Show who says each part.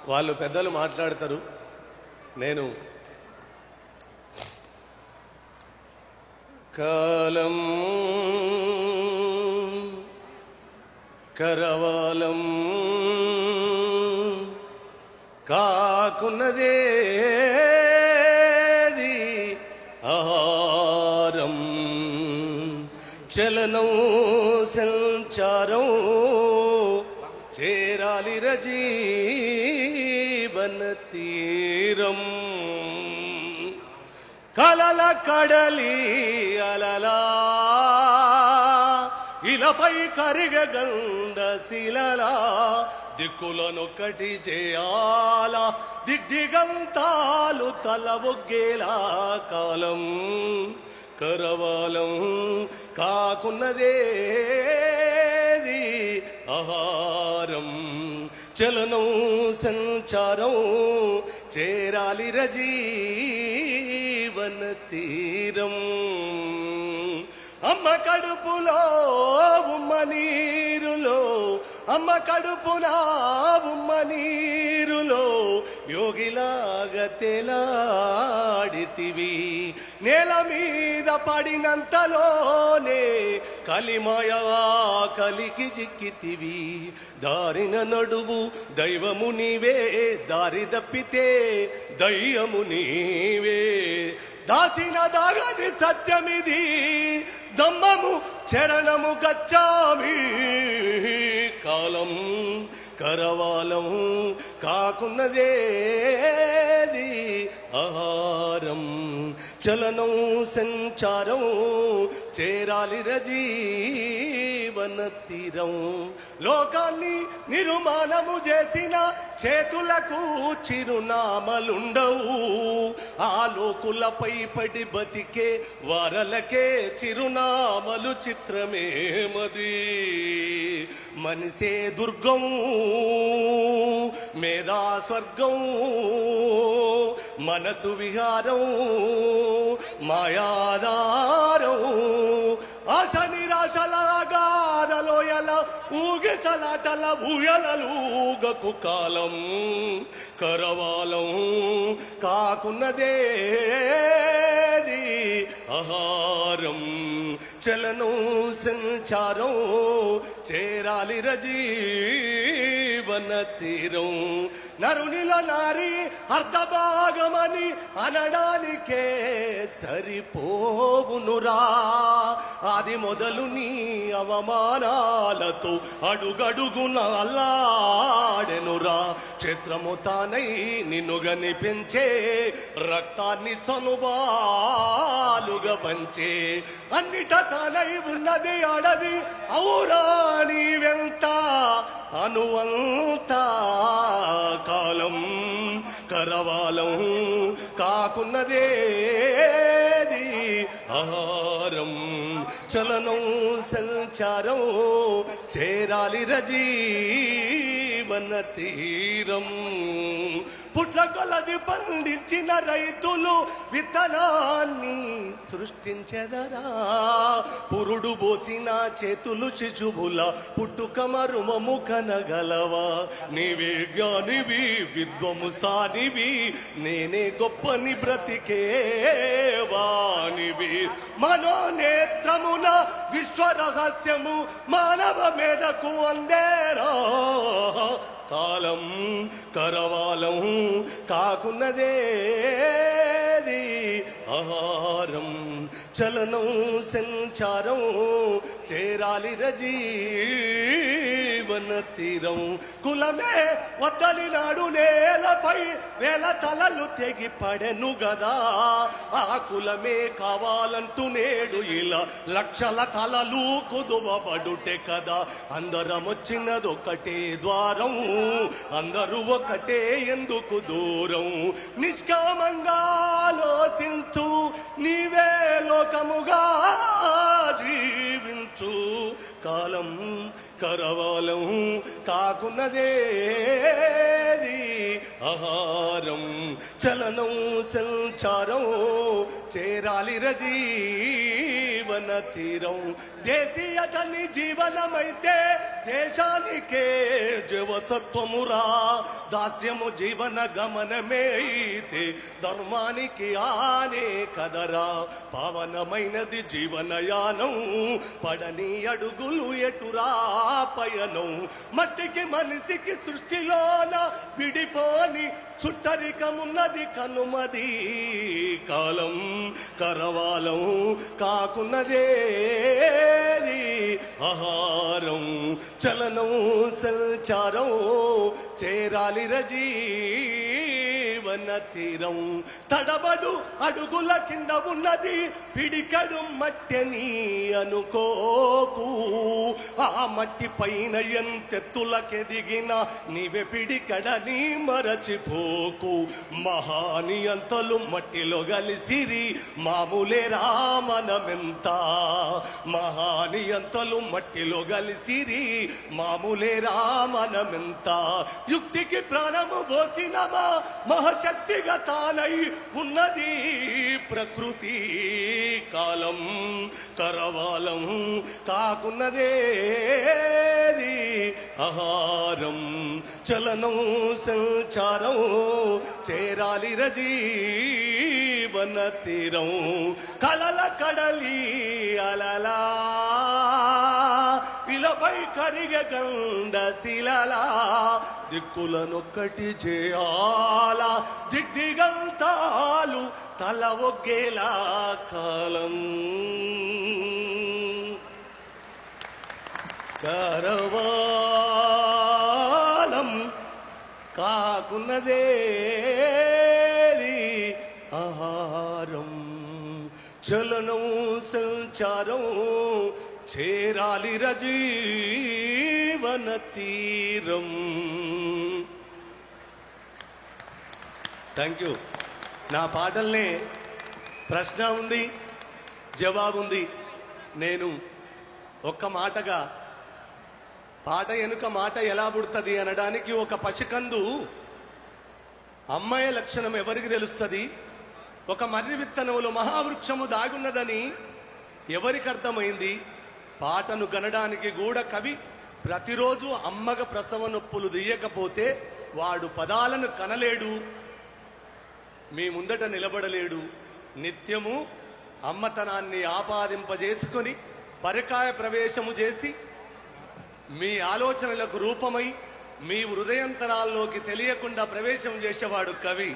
Speaker 1: వాళ్ళు పెద్దలు మాట్లాడతారు. నేను కాలం కరవాలం కాకున్నదేది ఆహారం చలనం సంచారం చేరాలి రజీవన తీరం కలల కడలి అలలా ఇలపై కరిగగండ శిలలా దిక్కులనొక్కటి చేయాల దిగ్దిగంతాలు తల ఒగ్గేలా కాలం కరవాలం కాకున్నదేది ఆహారం చలనం సంచారం చేరాలి రజీవన తీరం అమ్మ కడుపులో ఉమ్మ నీరులో అమ్మ కడుపున ఉమ్మ నీరులో యోగిలాగా తేలాడితివి నేల మీద పడినంతలోనే కలిమయా కలికి జిక్కితివి దారిన నడువు దైవము నీవే దారి తప్పితే దయ్యము నీవే దాసిన దాగని సత్యమిది దమ్మము చరణము గచ్చామి కాలం కరవాలం కాకున్నదేది ఆహారం చలనం సంచారం చేరాలి రజీవన తీరం లోకాన్ని నిర్మాణము చేసిన చేతులకు చిరునామలుండవు ఆ లోకులపై పడి బతికే వారలకే చిరునామలు చిత్రమేమది మనిషే దుర్గం మేధా స్వర్గం మనసు విహారం మాయాదారం ఆశ నిరాశలాగాదలోయల ఊగిసలాటల ఊయలూగకు కాలం కరవాలం కాకున్నదేది ఆహారం చలనం సంచారం చేరాలి రజీవన తీరం నరునిల నారి అర్ధభాగమని అనడానికే సరిపోవునురా ఆది మొదలు నీ అవమానాలతో అడుగడుగున అల్లాడెనురా క్షేత్రము తానై నిన్ను గనిపించే రక్తాన్ని చనుబాలుగా పంచే అన్నిట తానై ఉన్నది ఆడది ఔరా నీవెంత అనువంత కాలం కరవాలం కాకున్నదేది ఆహారం చలనం సంచారం చేరాలి రజీవన తీరం పుట్ల కొలది పండించిన రైతులు విత్తనాన్ని సృష్టించెదరా పురుడు పోసిన చేతులు శిశువుల పుట్టుక మరుమము కనగలవా నీవే జ్ఞానివి విద్వముసానివి నేనే గొప్పని బ్రతికేవానివి మనోనేత్రమున విశ్వ రహస్యము మానవ మేధకు అందేరా కాలం కరవాలం కాకున్నదేది ఆహారం చలనం సంచారం చేరాలి రజీవన తీరం కులమే వద్దలినాడు నేలపై వేల తలలు తెగి పడెను గదా ఆ కులమే కావాలంటూ నేడు ఇలా లక్షల తలలు కుదువబడుటే కదా అందరం వచ్చినదొకటే ద్వారం అందరూ ఒకటే ఎందుకు దూరం నిష్కామంగా ఆలోచించు నీవే లోకముగా జీవించు కాలం కరవాలం కాకున్నదేది ఆహారం చలనం సంచారం చేరాలి రజీవన తీరం దేశీయతని జీవనమైతే దేశానికే జవసత్వమురా దాస్యము జీవన గమనమే అయితే ధర్మానికి ఆనే కదరా పావనమైనది జీవనయానం పడని అడుగులు ఎటురా పయనం మట్టికి మనిషికి సృష్టిలోన విడిపోని చుట్టరికమున్నది కనుమది కాలం కరవాలం కాకున్నదేది ఆహారం చలనం సంచారం చేరాలి రజీవన తీరం తడబడు అడుగుల కింద ఉన్నది పిడికడు మట్టెని అనుకోకు ఆ మట్టి పైన ఎంతెత్తులకెదిగిన నీవే పిడికడని మరచిపోకు మహానియంతలు మట్టిలో కలిసిరి మామూలే రామనమెంత మహానియంతలు మట్టిలో కలిసిరి మామూలే రామనమెంత యుక్తికి ప్రాణము పోసినమా మహాశక్తిగా తానై ఉన్నది ప్రకృతి కాలం కరవాలం కాకున్నదేది ఆహారం చలనం సంచారం చేరాలి రజీవన తీరం కలల కడలి అలలా ఇలపై కరిగ గండ శిలలా దిక్కులనొక్కటి చేయాల దిగ్దిగంతాలు తల ఒగ్గేలా కాలం కరవాలం కాకున్నదేది ఆహారం చలనం సంచారం చేరాలి రజీవన తీరం. Thank you. నా పాటల్నే ప్రశ్న ఉంది, జవాబు ఉంది. నేను ఒక్క మాటగా పాట వెనుక మాట ఎలా పుడుతుంది అనడానికి ఒక పసికందు అమ్మాయి లక్షణం ఎవరికి తెలుస్తుంది, ఒక మర్రి విత్తనములు మహావృక్షము దాగున్నదని ఎవరికి అర్థమైంది. పాటను గనడానికి కూడా కవి ప్రతిరోజు అమ్మగ ప్రసవ నొప్పులు దియ్యకపోతే వాడు పదాలను కనలేడు, మీ ముందట నిలబడలేడు. నిత్యము అమ్మతనాన్ని ఆపాదింపజేసుకొని పరకాయ ప్రవేశము చేసి మీ ఆలోచనలకు రూపమై మీ హృదయంతరాల్లోకి తెలియకుండా ప్రవేశం చేసేవాడు కవి.